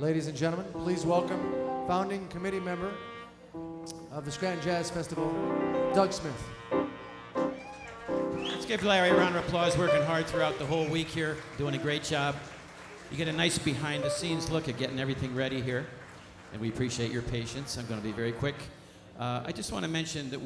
ladies and gentlemen, please welcome founding committee member of the Scranton Jazz Festival, Doug Smith. Let's give Larry a round of applause, working hard throughout the whole week here, doing a great job. You get a nice behind-the-scenes look at getting everything ready here, and we appreciate your patience. I'm going to be very quick. I just want to mention that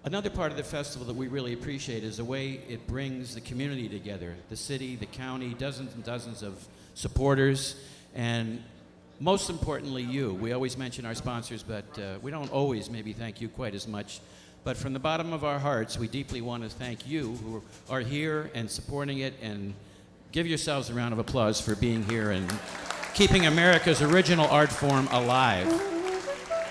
another part of the festival that we really appreciate is the way it brings the community together, the city, the county, dozens and dozens of supporters, and most importantly, you. We always mention our sponsors, but we don't always maybe thank you quite as much. But from the bottom of our hearts, we deeply want to thank you who are here and supporting it, and give yourselves a round of applause for being here and keeping America's original art form alive,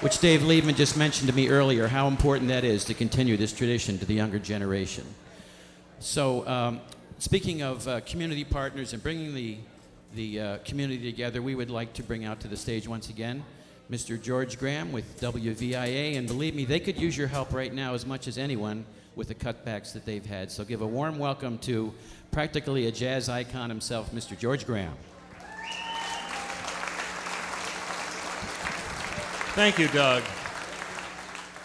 which Dave Liebman just mentioned to me earlier, how important that is to continue this tradition to the younger generation. So speaking of community partners and bringing the community together, we would like to bring out to the stage once again Mr. George Graham with WVIA, and believe me, they could use your help right now as much as anyone with the cutbacks that they've had. So give a warm welcome to practically a jazz icon himself, Mr. George Graham. Thank you, Doug.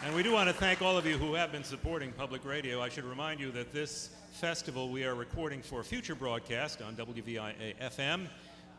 And we do want to thank all of you who have been supporting public radio. I should remind you that this festival we are recording for future broadcast on WVIA FM,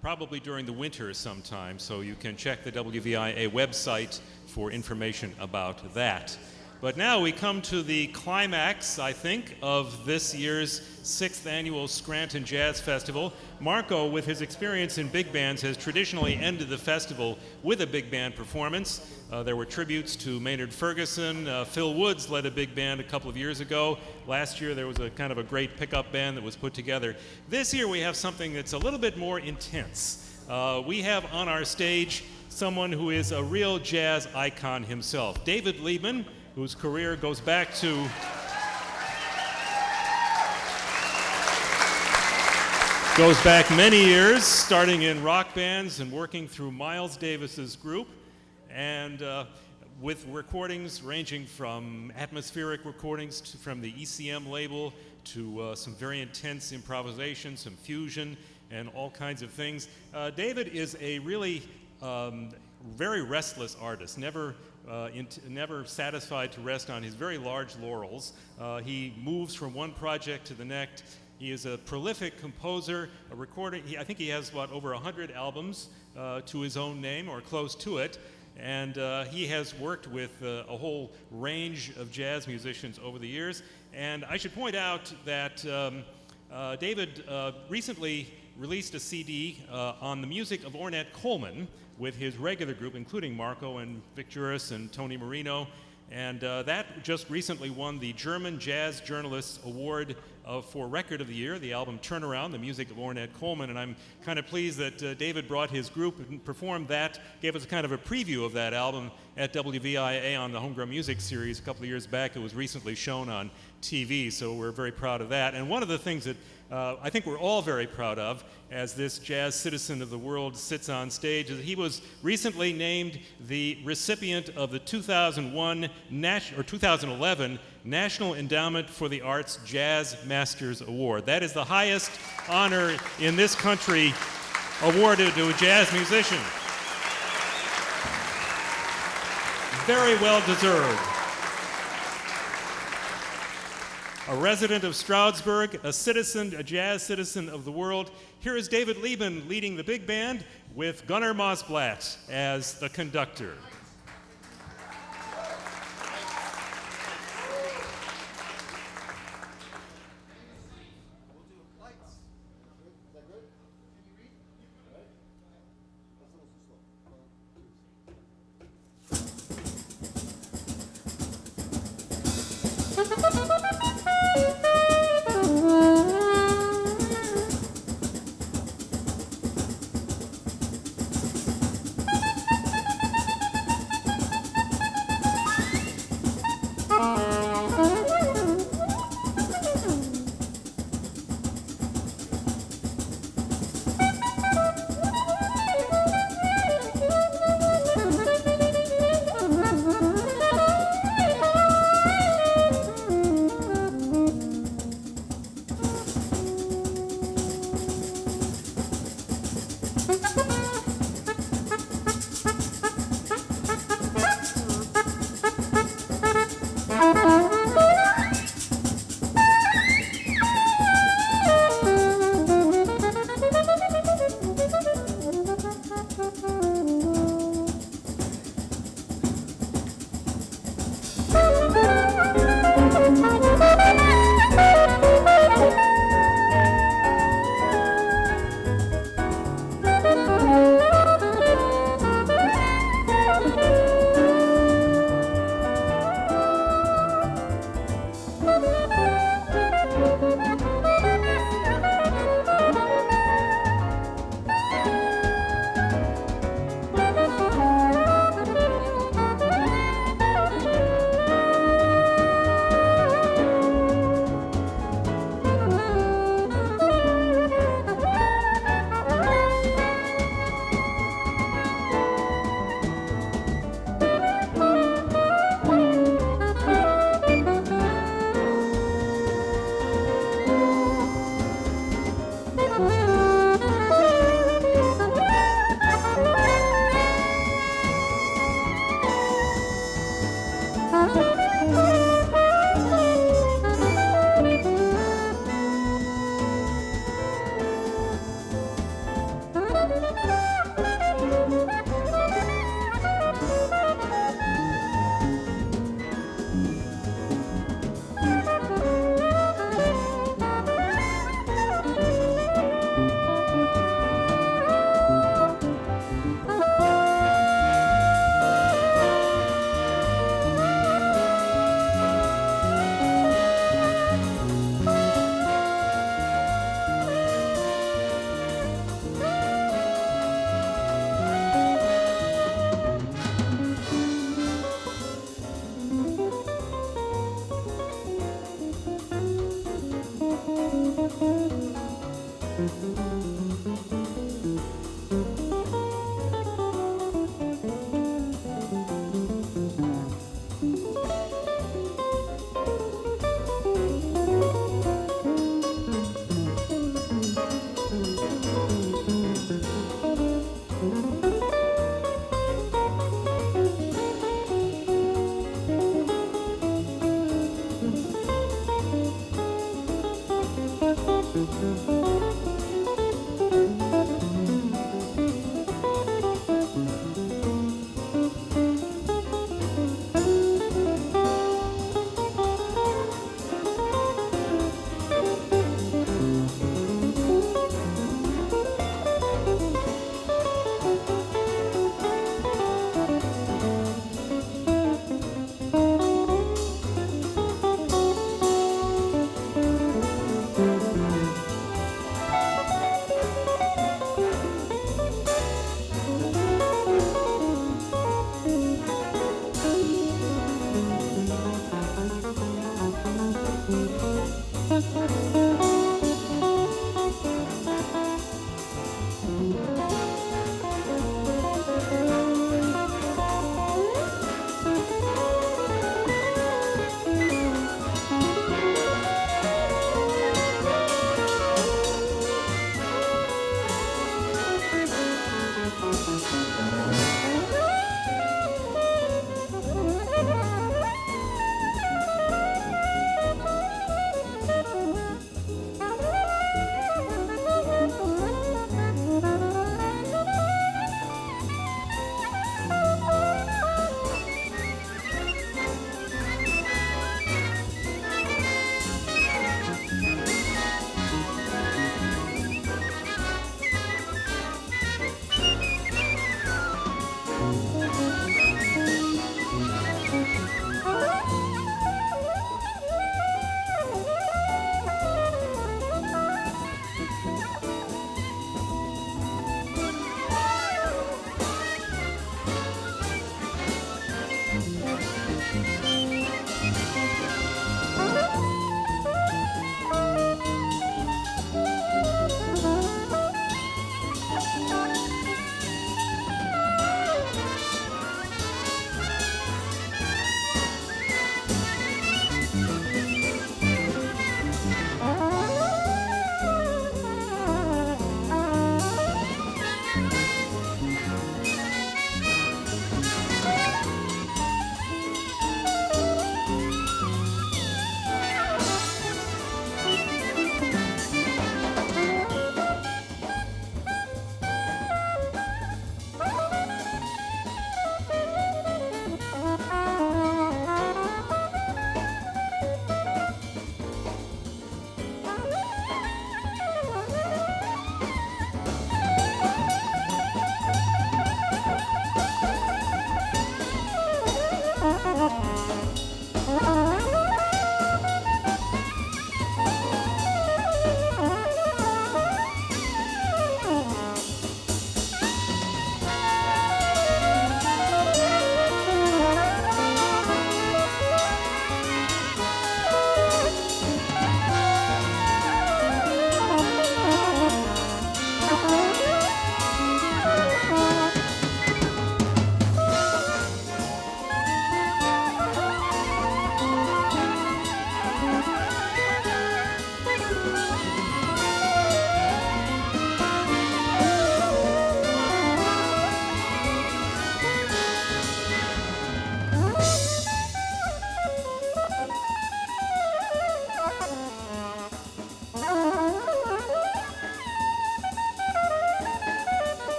probably during the winter sometime, so you can check the WVIA website for information about that. But now we come to the climax, I think, of this year's 6th annual Scranton Jazz Festival. Marco, with his experience in big bands, has traditionally ended the festival with a big band performance. There were tributes to Maynard Ferguson. Phil Woods led a big band a couple of years ago. Last year there was a kind of a great pickup band that was put together. This year we have something that's a little bit more intense. We have on our stage someone who is a real jazz icon himself, David Liebman, whose career goes back many years, starting in rock bands and working through Miles Davis's group, and with recordings ranging from atmospheric recordings from the ECM label to some very intense improvisation, some fusion, and all kinds of things. David is a really very restless artist, never satisfied to rest on his very large laurels. He moves from one project to the next. He is a prolific composer, a recorder. I think he has, over 100 albums to his own name or close to it. And he has worked with a whole range of jazz musicians over the years. And I should point out that David recently released a CD on the music of Ornette Coleman with his regular group, including Marco and Vic Juris and Tony Marino. And that just recently won the German Jazz Journalists Award for Record of the Year, the album Turnaround, the music of Ornette Coleman. And I'm kind of pleased that David brought his group and performed that, gave us kind of a preview of that album at WVIA on the Homegrown Music Series a couple of years back. It was recently shown on TV, so we're very proud of that. And one of the things that I think we're all very proud of as this jazz citizen of the world sits on stage is that he was recently named the recipient of the 2011 National Endowment for the Arts Jazz Masters Award. That is the highest honor in this country awarded to a jazz musician. Very well deserved. A resident of Stroudsburg, a jazz citizen of the world. Here is David Liebman leading the big band with Gunnar Mosblatt as the conductor.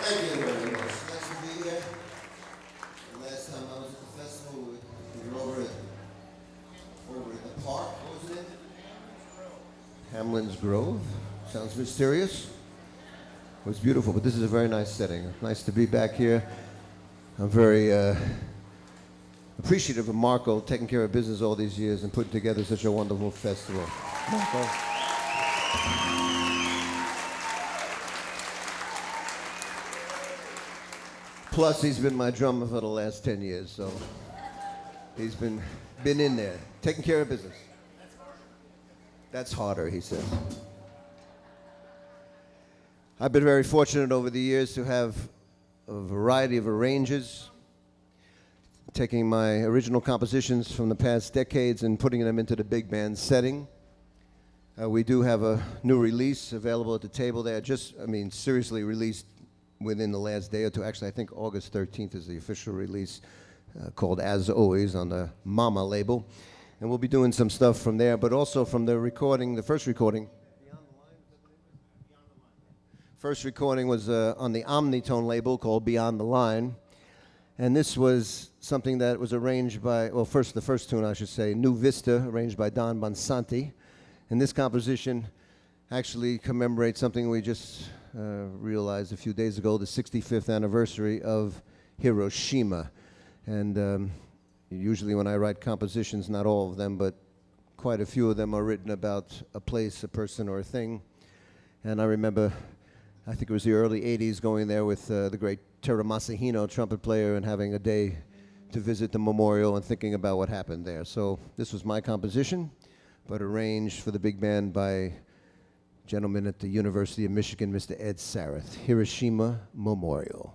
Thank you very much. Nice to be here. The last time I was at the festival, we were over at the park. What was it? Hamlin's Grove. Sounds mysterious. It was beautiful, but this is a very nice setting. Nice to be back here. I'm very appreciative of Marco taking care of business all these years and putting together such a wonderful festival. Marco. Plus, he's been my drummer for the last 10 years, so he's been in there, taking care of business. That's harder, he says. I've been very fortunate over the years to have a variety of arrangers, taking my original compositions from the past decades and putting them into the big band setting. We do have a new release available at the table there, seriously released within the last day or two. Actually, I think August 13th is the official release, called As Always on the Mama label. And we'll be doing some stuff from there, but also from the recording, the first recording. First recording was on the Omnitone label called Beyond the Line. And this was something that was arranged by, well, the first tune, I should say, New Vista, arranged by Don Bonsanti. And this composition actually commemorates something we just realized a few days ago, the 65th anniversary of Hiroshima. And usually when I write compositions, not all of them, but quite a few of them are written about a place, a person, or a thing. And I remember, I think it was the early 80s, going there with the great Terra Masahino, trumpet player, and having a day to visit the memorial and thinking about what happened there. So this was my composition, but arranged for the big band by a gentleman at the University of Michigan, Mr. Ed Sarath, Hiroshima Memorial.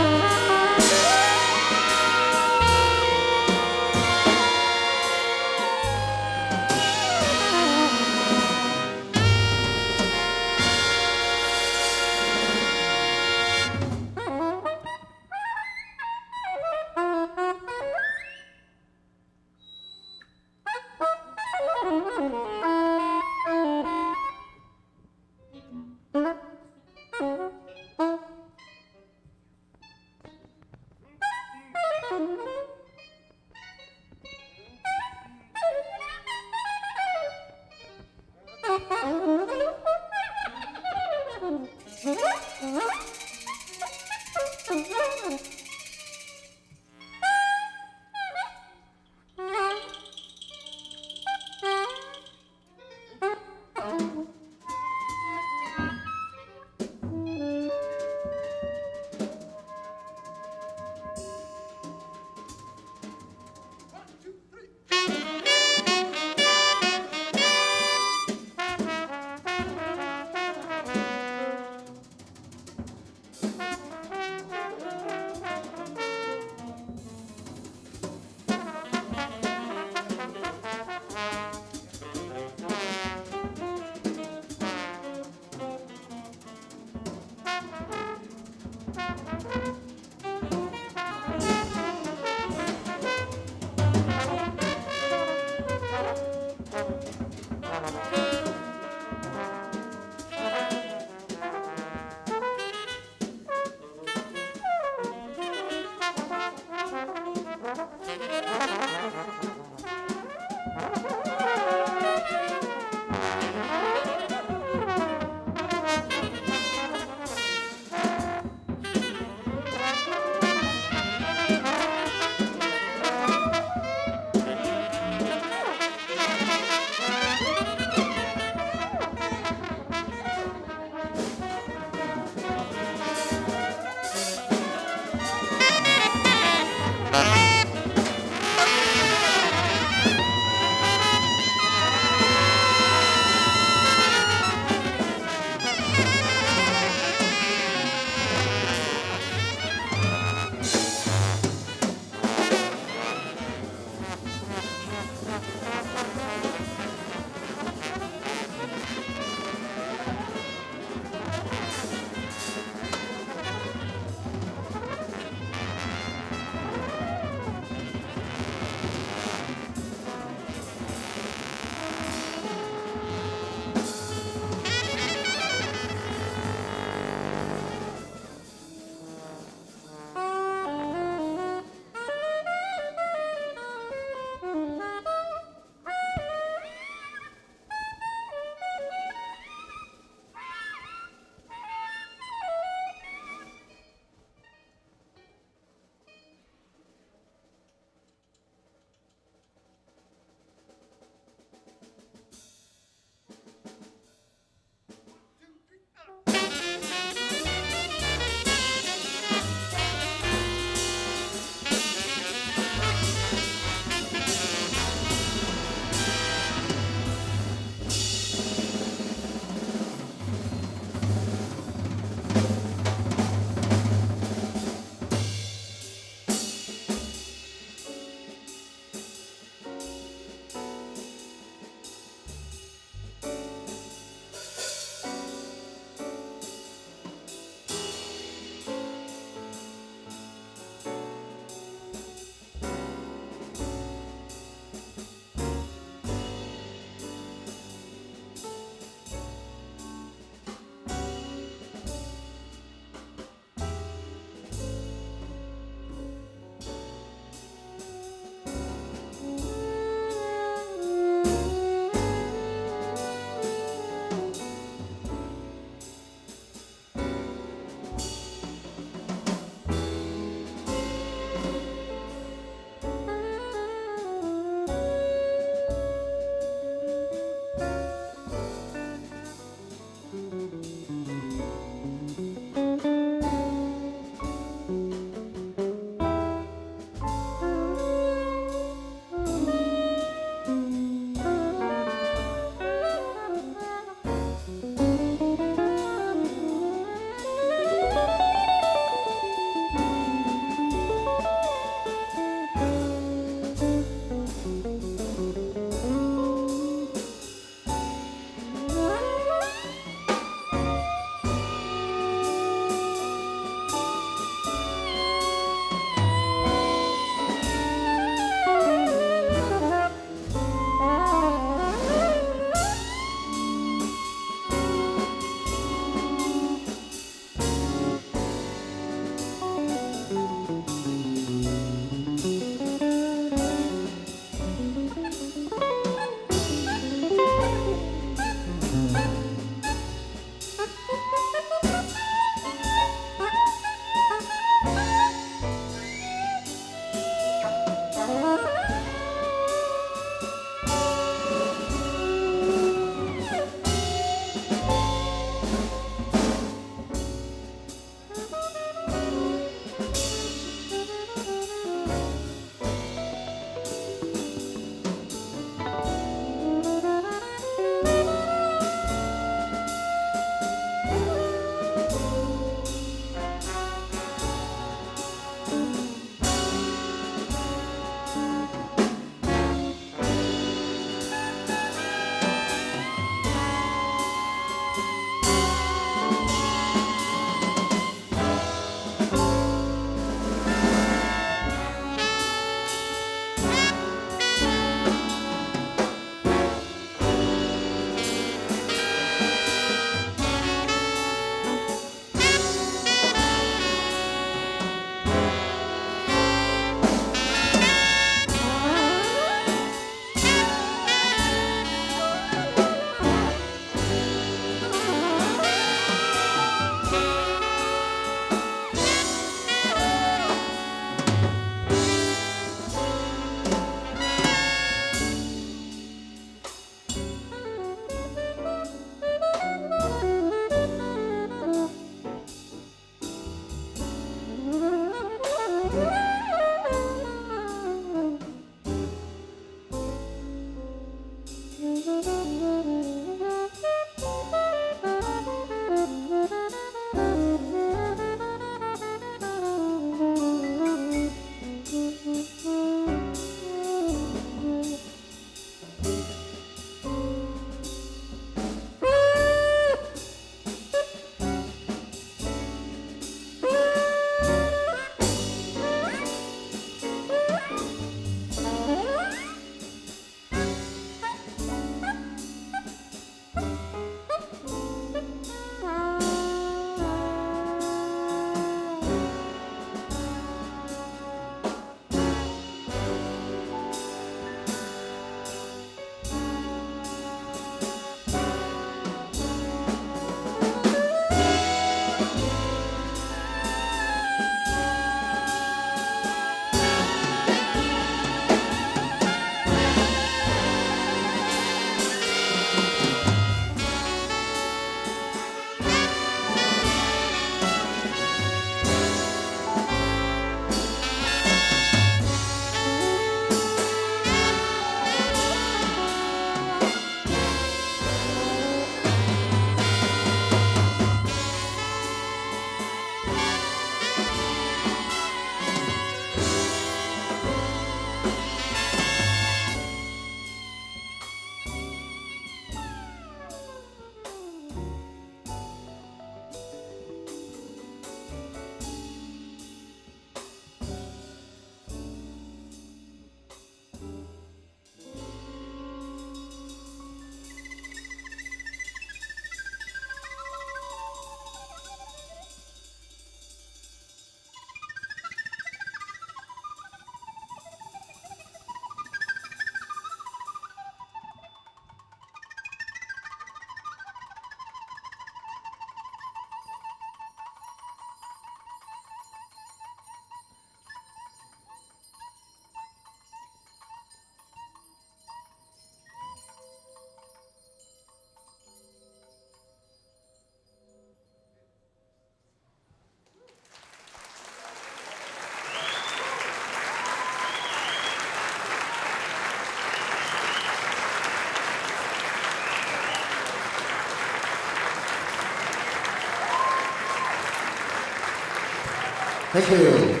Thank you.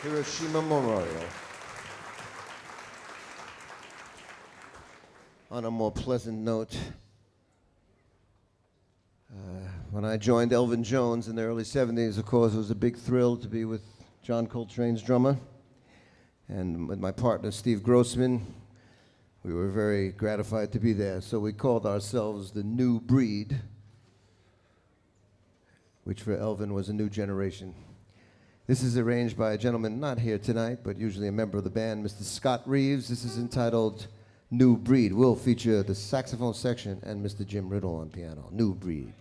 Hiroshima Memorial. On a more pleasant note, when I joined Elvin Jones in the early 70s, of course, it was a big thrill to be with John Coltrane's drummer. And with my partner, Steve Grossman, we were very gratified to be there. So we called ourselves the New Breed, which for Elvin was a new generation. This is arranged by a gentleman not here tonight, but usually a member of the band, Mr. Scott Reeves. This is entitled New Breed. We'll feature the saxophone section and Mr. Jim Riddle on piano. New Breed.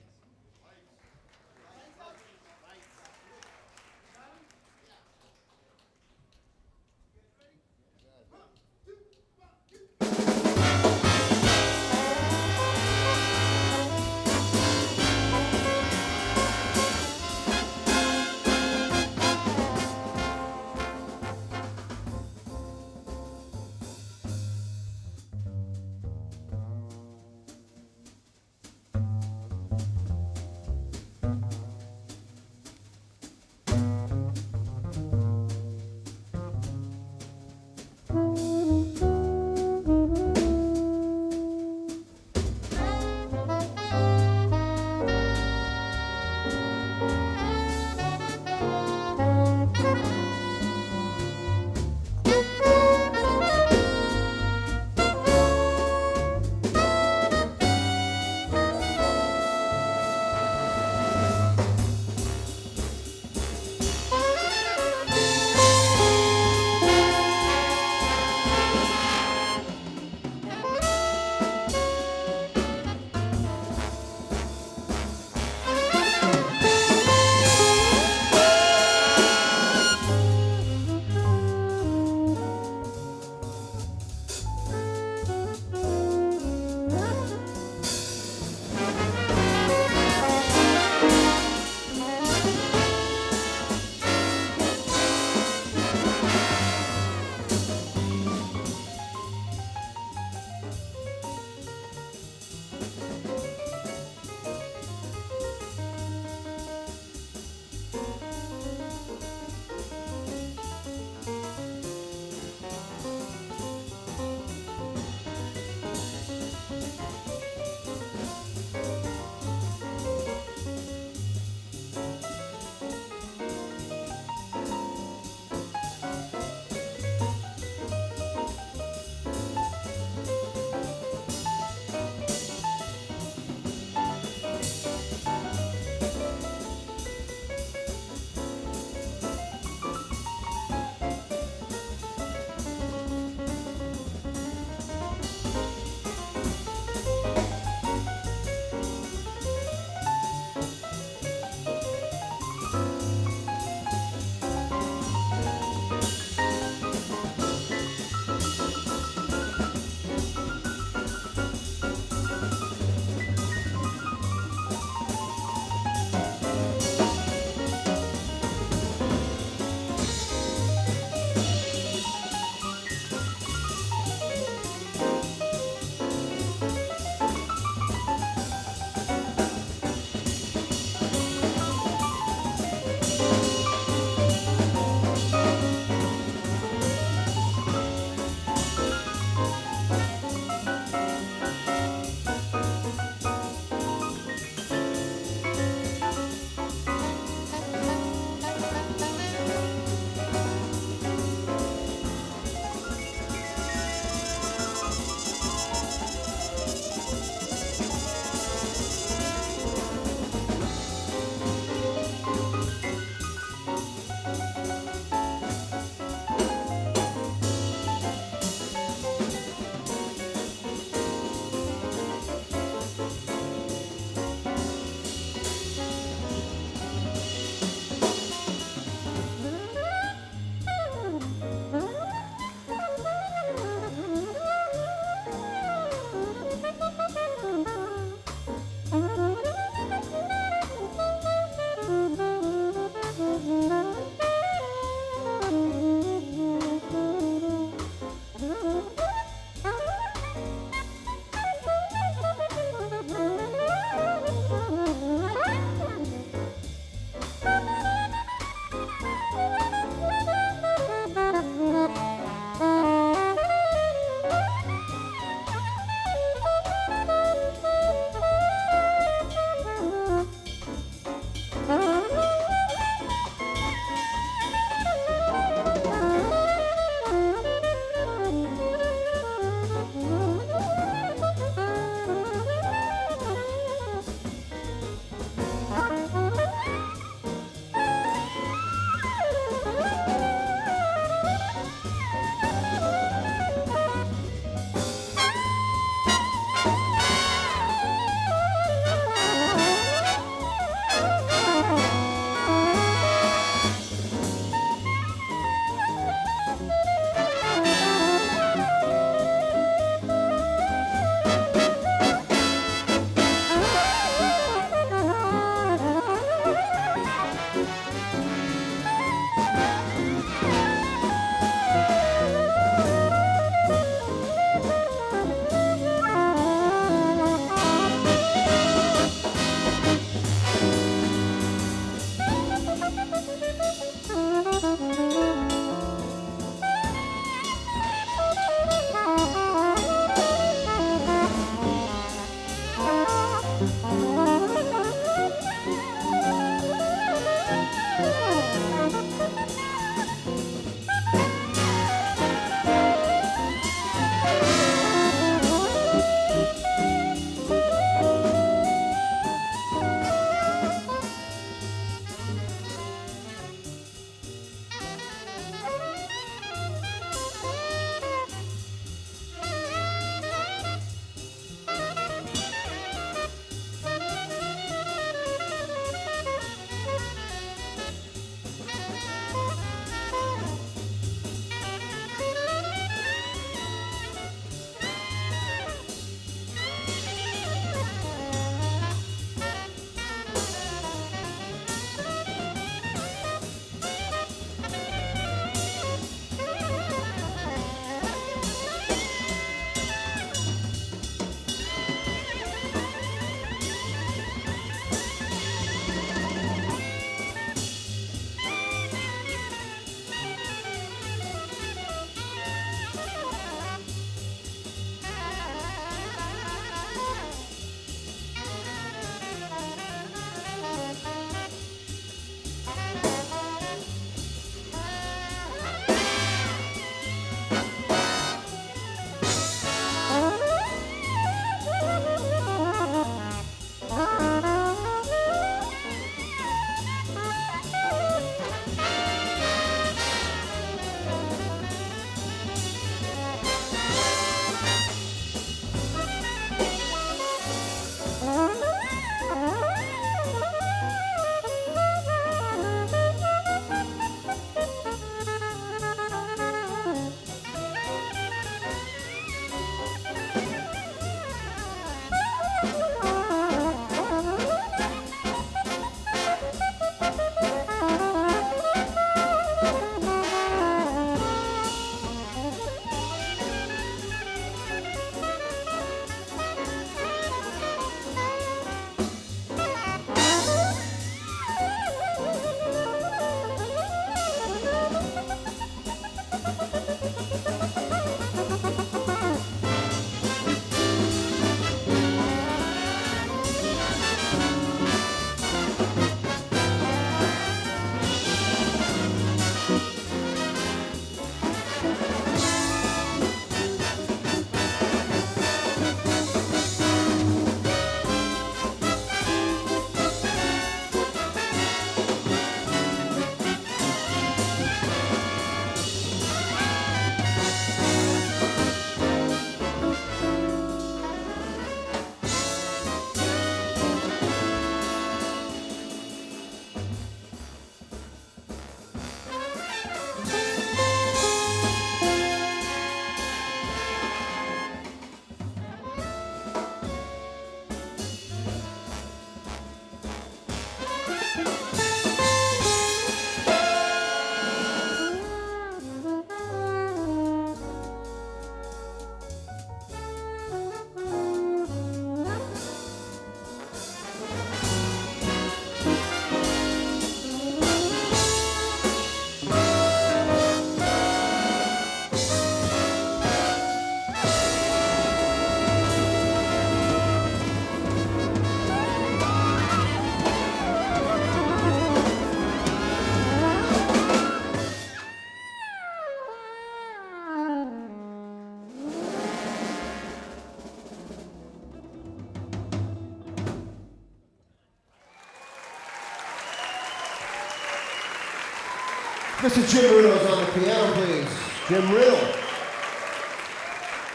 Mr. Jim Riddle's on the piano, please. Jim Riddle.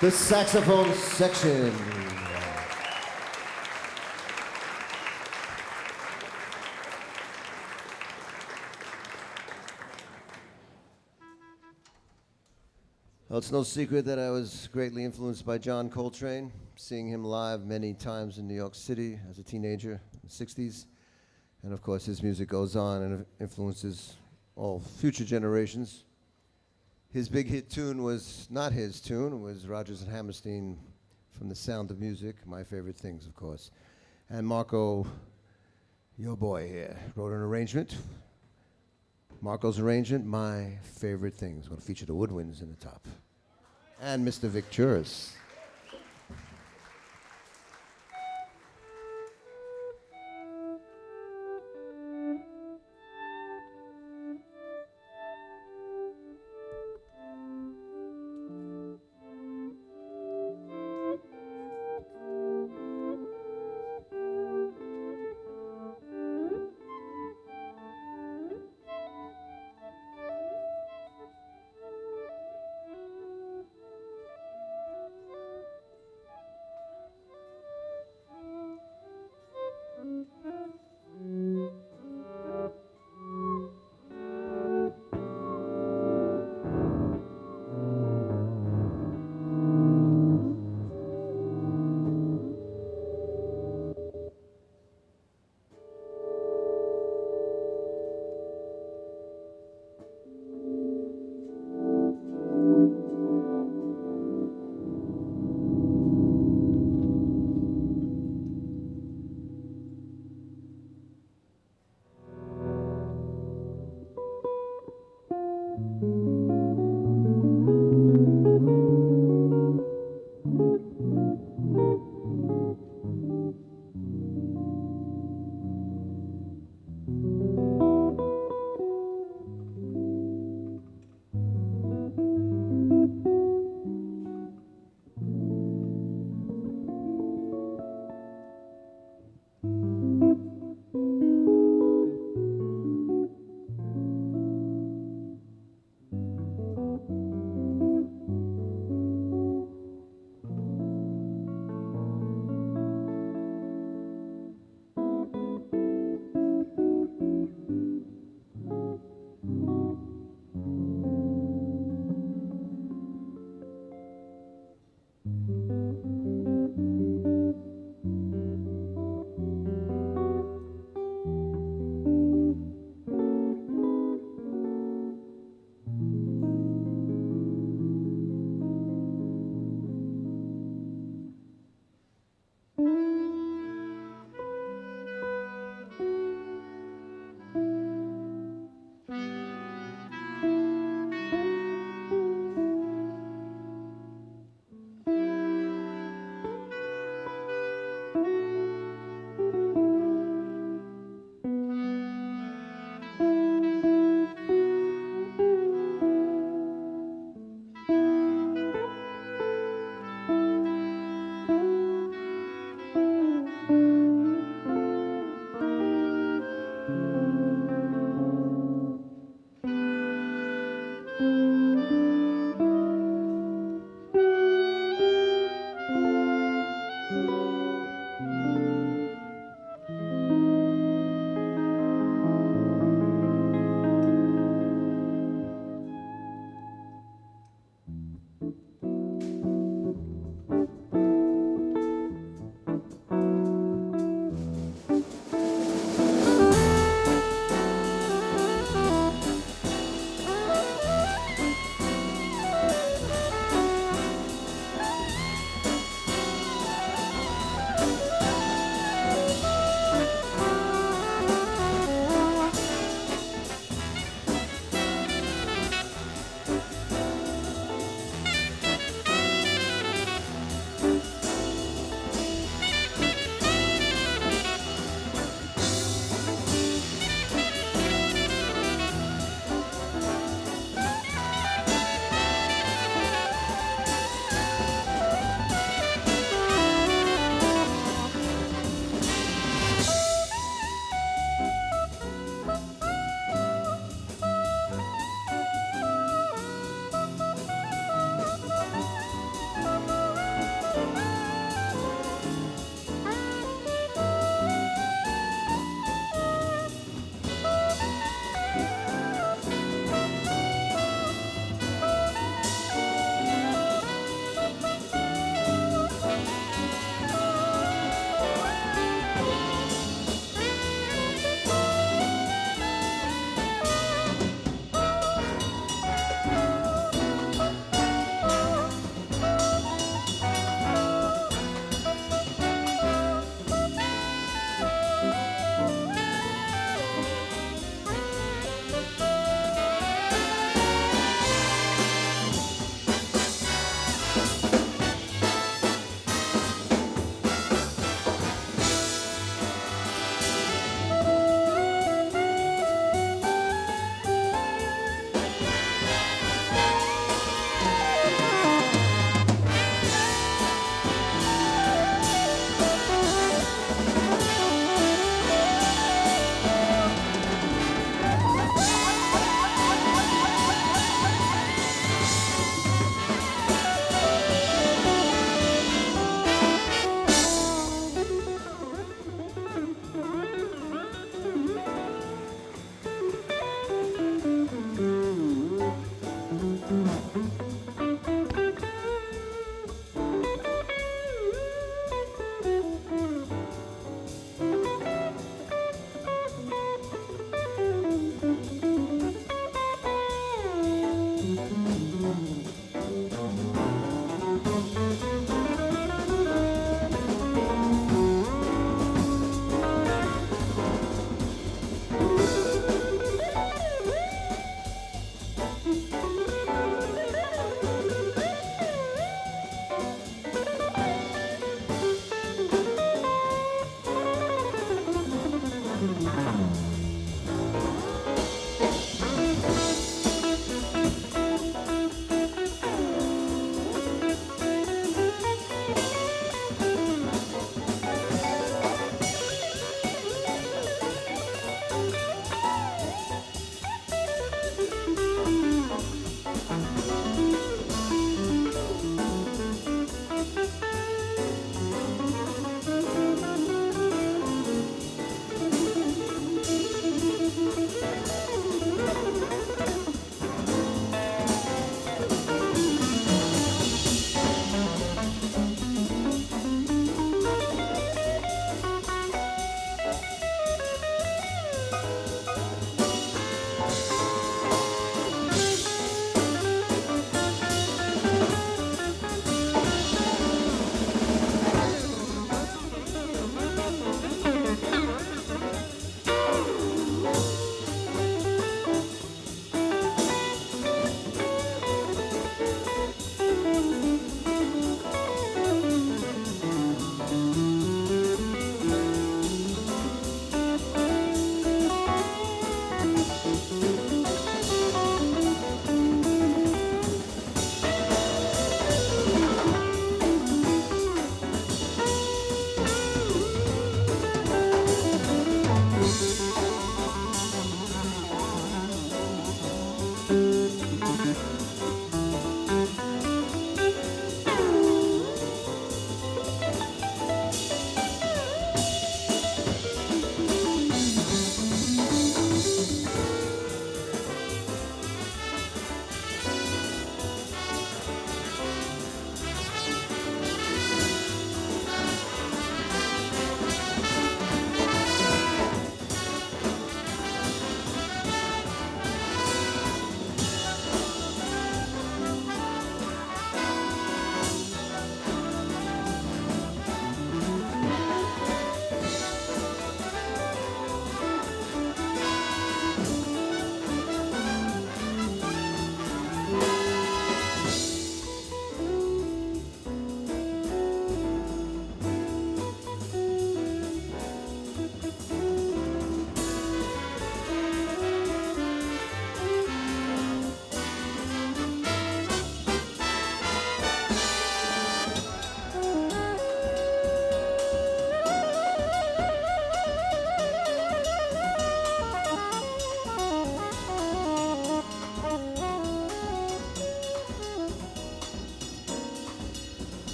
The saxophone section. Well, it's no secret that I was greatly influenced by John Coltrane, seeing him live many times in New York City as a teenager in the 60s. And of course, his music goes on and influences all future generations. His big hit tune was not his tune, it was Rodgers and Hammerstein from The Sound of Music, My Favorite Things, of course. And Marco, your boy here, wrote an arrangement. Marco's arrangement, My Favorite Things. Going to feature the woodwinds in the top. And Mr. Victuris.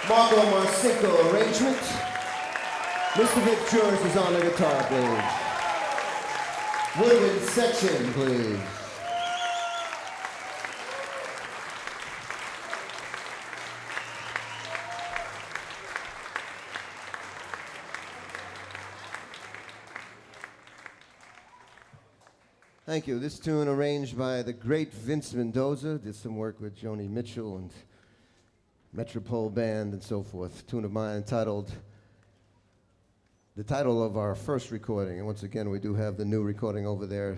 Marco Marcinko arrangement. Mr. Vic George is on the guitar, please. Woodwind section, please. Thank you. This tune arranged by the great Vince Mendoza, did some work with Joni Mitchell and Metropole Band and so forth. Tune of mine entitled, the title of our first recording, and once again we do have the new recording over there.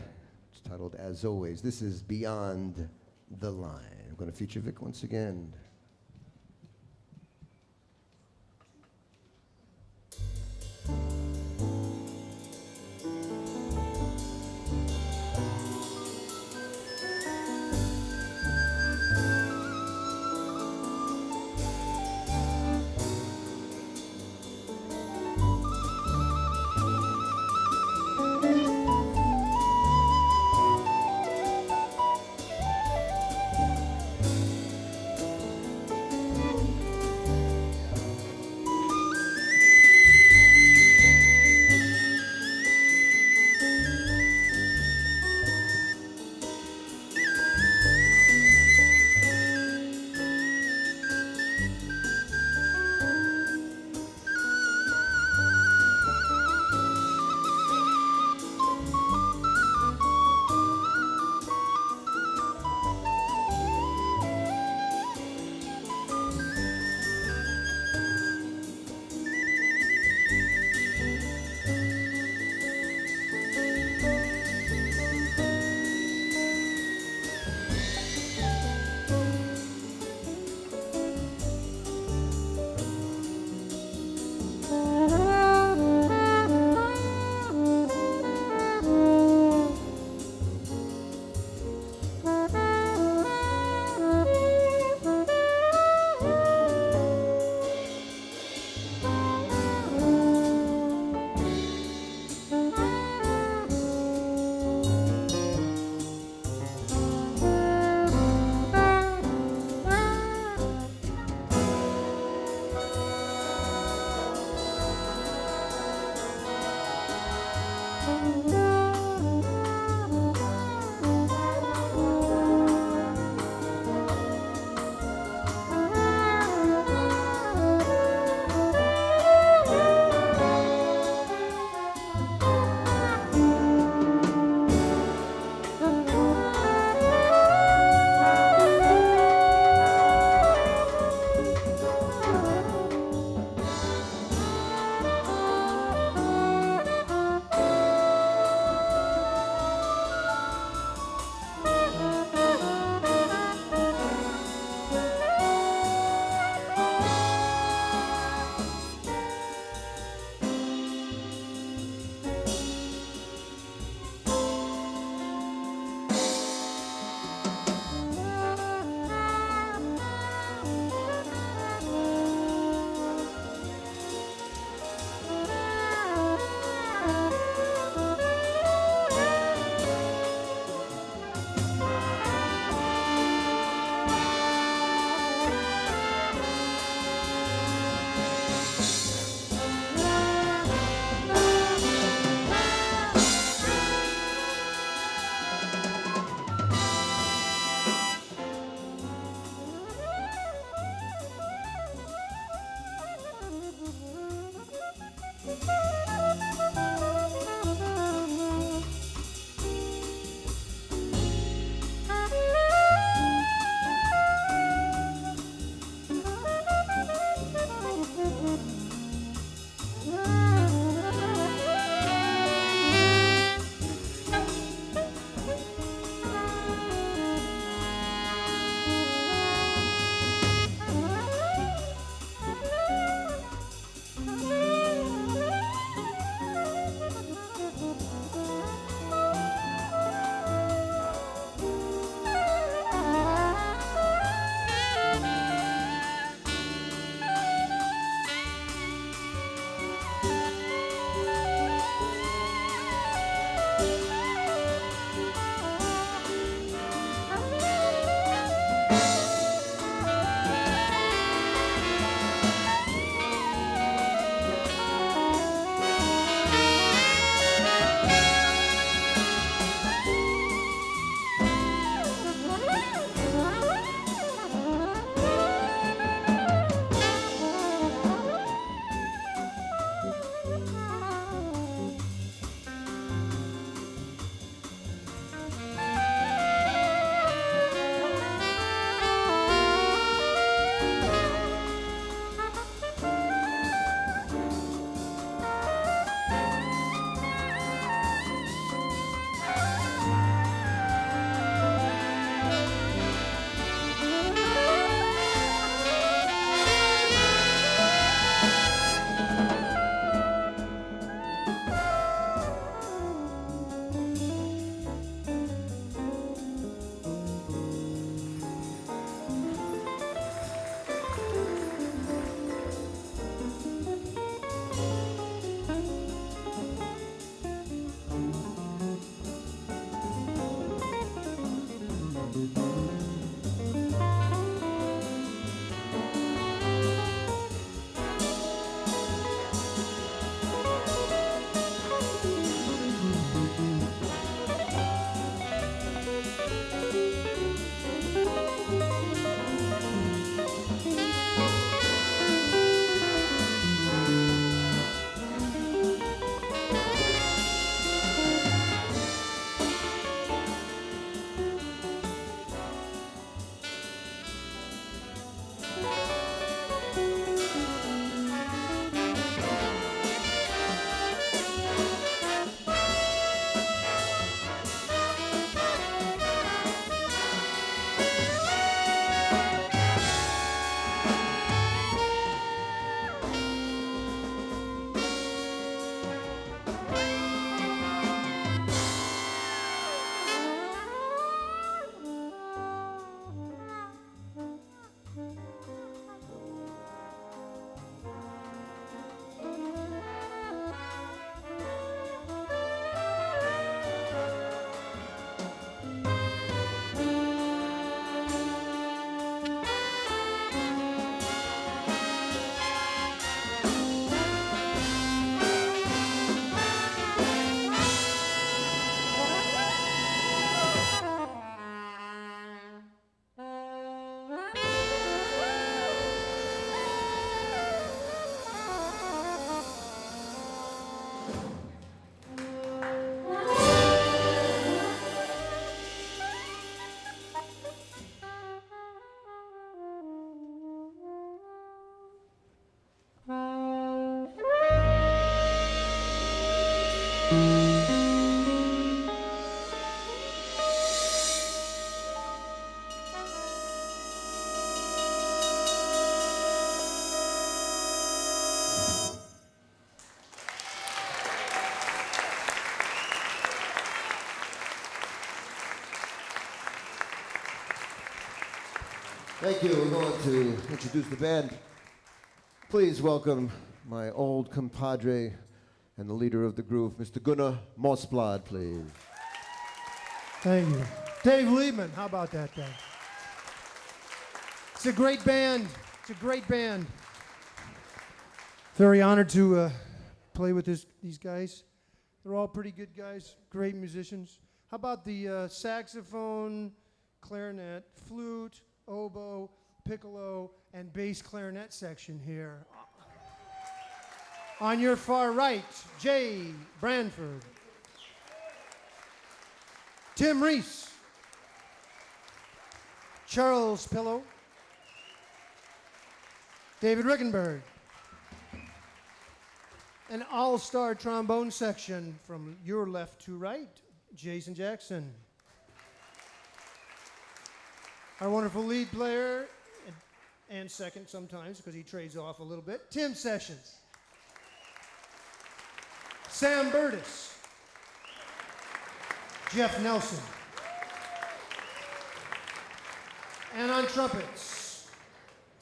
It's titled As Always. This is Beyond the Line. I'm going to feature Vic once again. Thank you. We're going to introduce the band. Please welcome my old compadre and the leader of the group, Mr. Gunnar Mossblad, please. Thank you. Dave Liebman, how about that guy? It's a great band. It's a great band. Very honored to play with these guys. They're all pretty good guys, great musicians. How about the saxophone, clarinet, flute, oboe, piccolo, and bass clarinet section here? On your far right, Jay Branford. Tim Reese. Charles Pillow. David Rickenberg. An all-star trombone section from your left to right, Jason Jackson. Our wonderful lead player, and second sometimes because he trades off a little bit, Tim Sessions. Sam Burtis. Jeff Nelson. And on trumpets,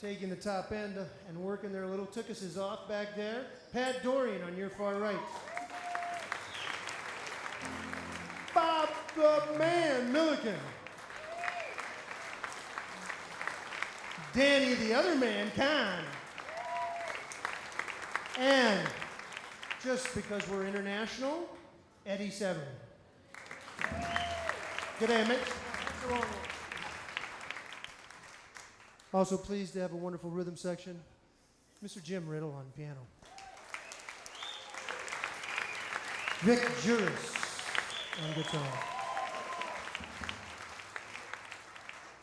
taking the top end and working their little tookuses off back there, Pat Dorian on your far right. Bob the Man Milliken. Danny the Other Man Khan. And just because we're international, Eddie Severin. Good day, Mitch. Also pleased to have a wonderful rhythm section. Mr. Jim Riddle on piano. Vic Juris on guitar.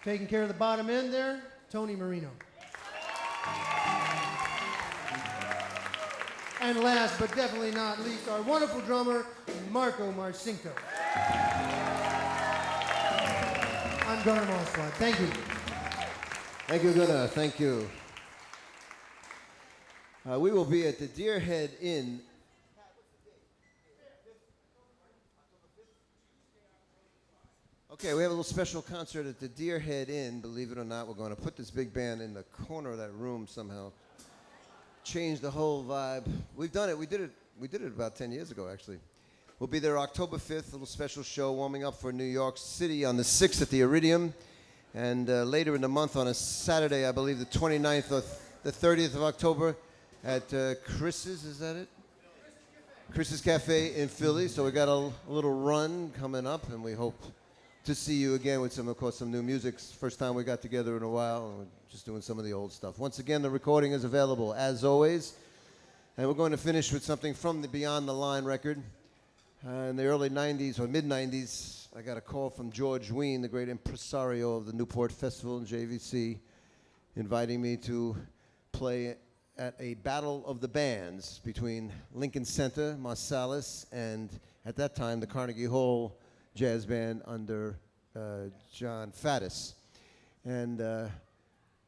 Taking care of the bottom end there, Tony Marino. And last but definitely not least, our wonderful drummer, Marco Marcinko. I'm Gunnar Mossblad. Thank you. Thank you, Gunnar. Thank you. We will be at the Deerhead Inn. Okay, we have a little special concert at the Deerhead Inn. Believe it or not, we're going to put this big band in the corner of that room somehow. Change the whole vibe. We've done it. We did it about 10 years ago, actually. We'll be there October 5th, a little special show warming up for New York City on the 6th at the Iridium. And later in the month on a Saturday, I believe the 29th or the 30th of October at Chris's, is that it? Chris's Cafe in Philly. So we got a little run coming up, and we hope to see you again with some, of course, some new music. First time we got together in a while, and we're just doing some of the old stuff. Once again, the recording is available, as always. And we're going to finish with something from the Beyond the Line record. In the early 90s or mid-90s, I got a call from George Wein, the great impresario of the Newport Festival and JVC, inviting me to play at a battle of the bands between Lincoln Center, Marsalis, and at that time the Carnegie Hall Jazz Band under John Faddis. And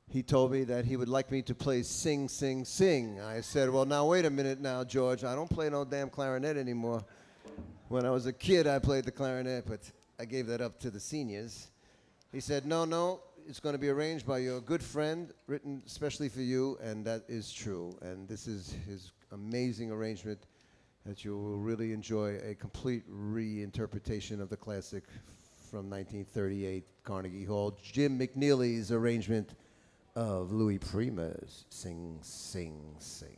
he told me that he would like me to play Sing, Sing, Sing. I said, well, now wait a minute now, George. I don't play no damn clarinet anymore. When I was a kid, I played the clarinet, but I gave that up to the seniors. He said, no, it's going to be arranged by your good friend, written especially for you, and that is true. And this is his amazing arrangement that you will really enjoy, a complete reinterpretation of the classic from 1938, Carnegie Hall, Jim McNeely's arrangement of Louis Prima's Sing, Sing, Sing.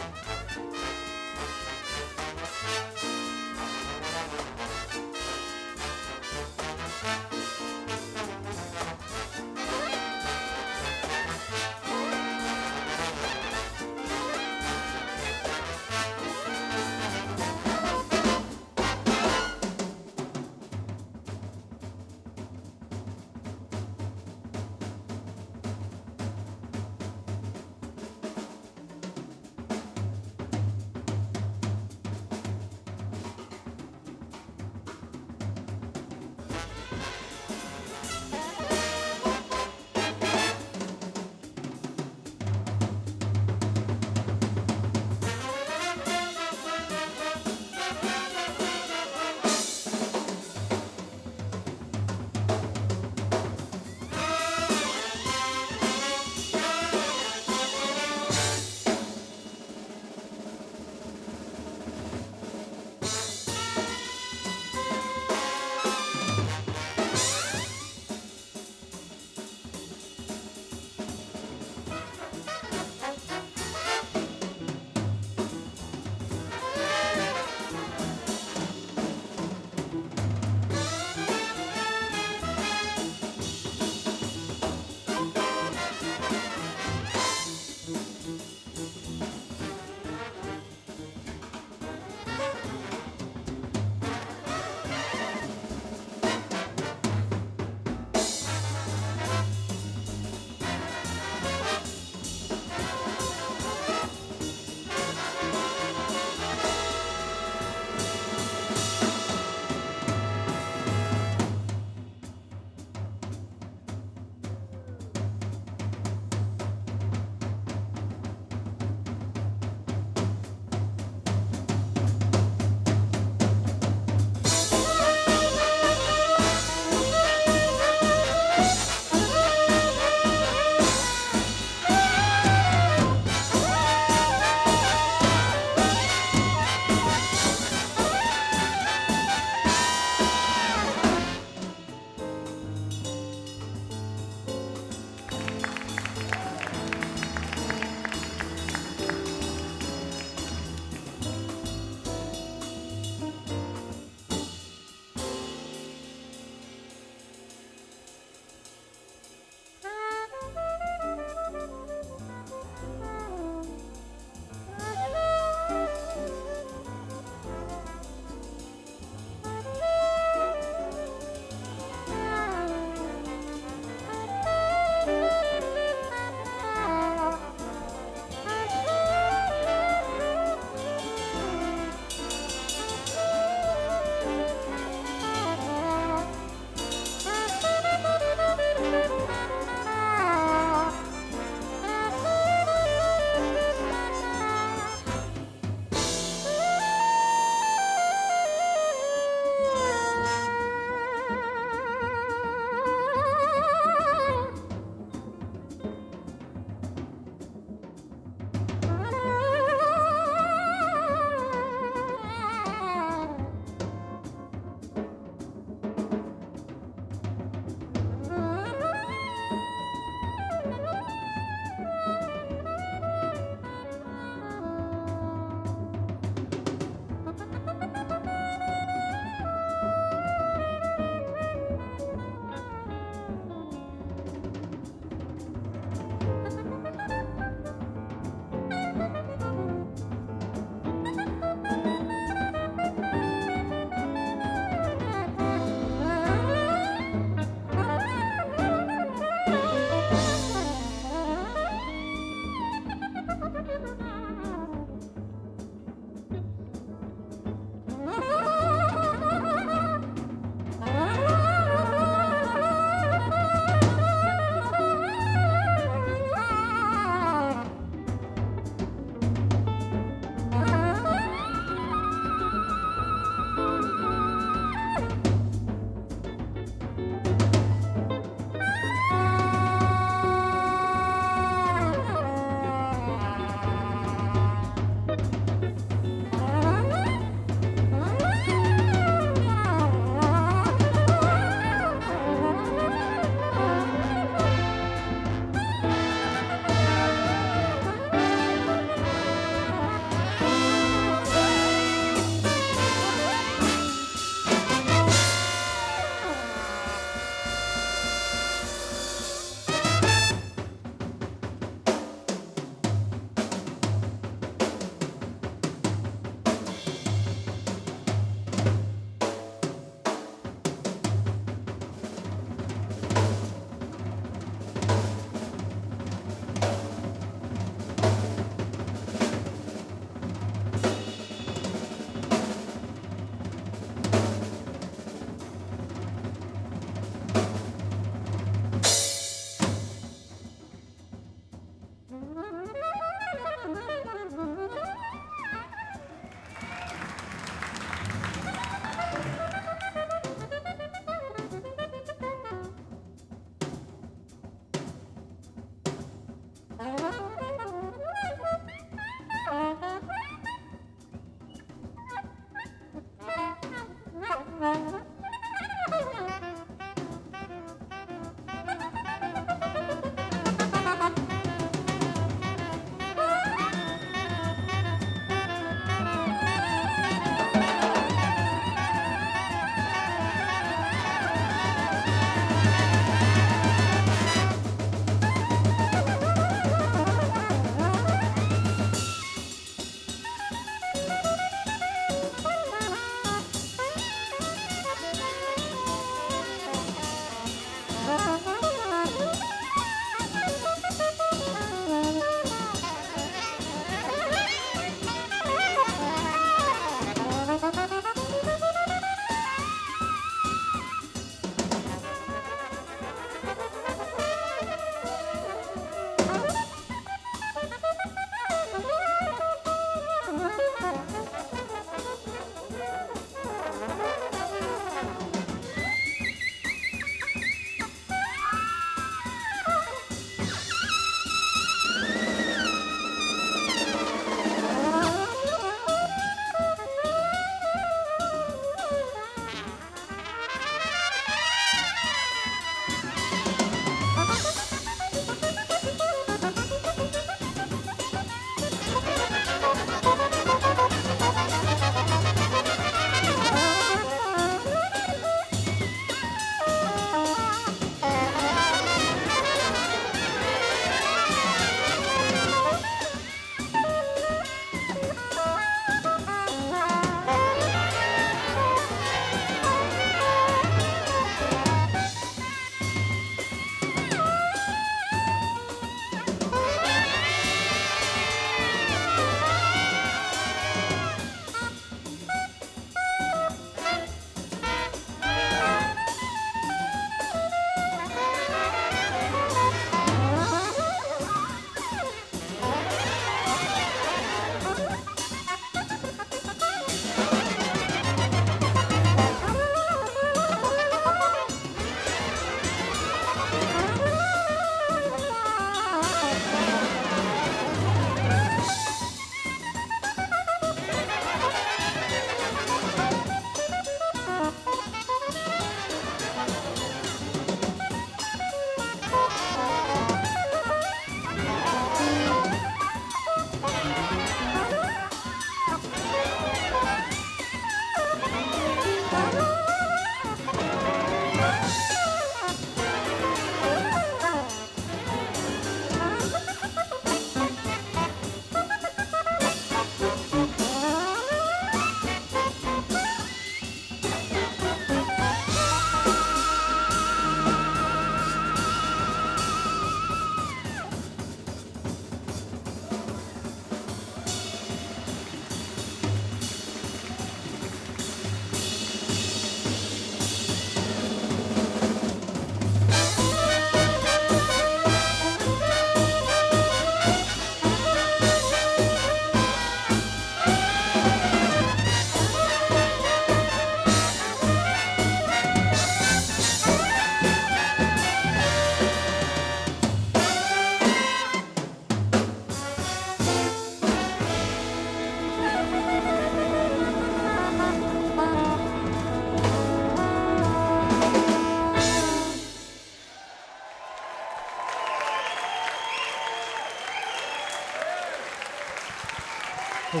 The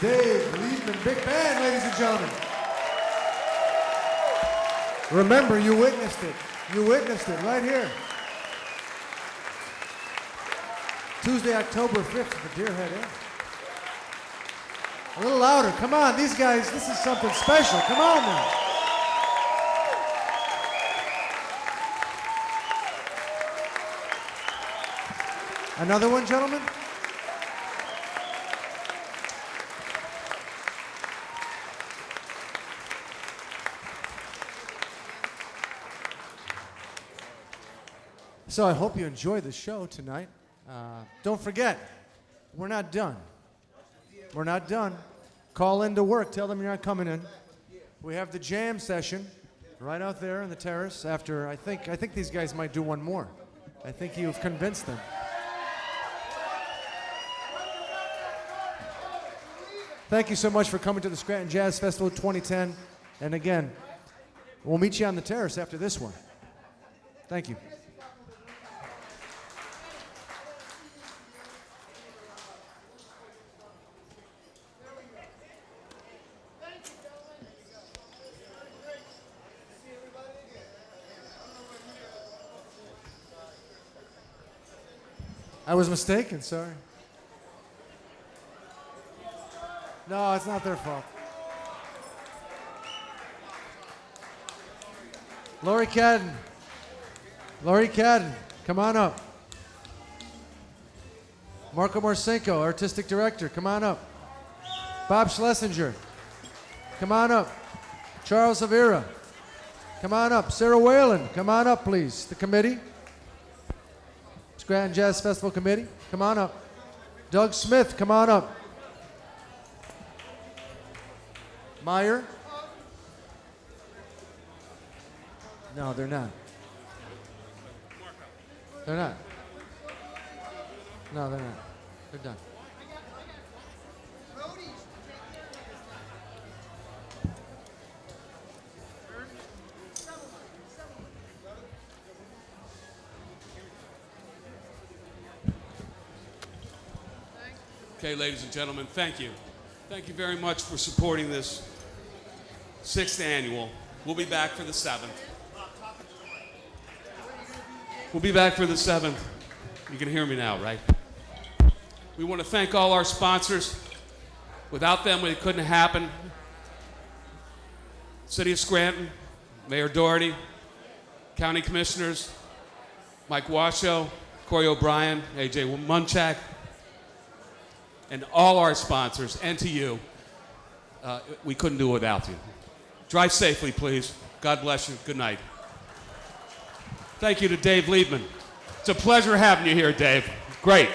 Dave Liebman Big Band, ladies and gentlemen. Remember, you witnessed it. You witnessed it right here. Tuesday, October 5th at the Deerhead Inn. A little louder. Come on, these guys, this is something special. Come on now. Another one, gentlemen? So I hope you enjoyed the show tonight. Don't forget, we're not done. We're not done. Call in to work. Tell them you're not coming in. We have the jam session right out there on the terrace after, I think these guys might do one more. I think you've convinced them. Thank you so much for coming to the Scranton Jazz Festival 2010. And again, we'll meet you on the terrace after this one. Thank you. I was mistaken, sorry. No, it's not their fault. Laurie Cadden. Laurie Cadden, come on up. Marco Morsenko, Artistic Director, come on up. Bob Schlesinger, come on up. Charles Avira, come on up. Sarah Whalen, come on up, please. The committee. Scranton Jazz Festival Committee, come on up. Doug Smith, come on up. Meyer? No, they're not. They're not. No, they're not. They're done. Okay, ladies and gentlemen, thank you. Thank you very much for supporting this 6th annual. We'll be back for the 7th. We'll be back for the 7th. You can hear me now, right? We want to thank all our sponsors. Without them, it couldn't happen. City of Scranton, Mayor Doherty, County Commissioners, Mike Washoe, Corey O'Brien, AJ Munchak, and all our sponsors, and to you. We couldn't do it without you. Drive safely, please. God bless you. Good night. Thank you to Dave Liebman. It's a pleasure having you here, Dave. Great.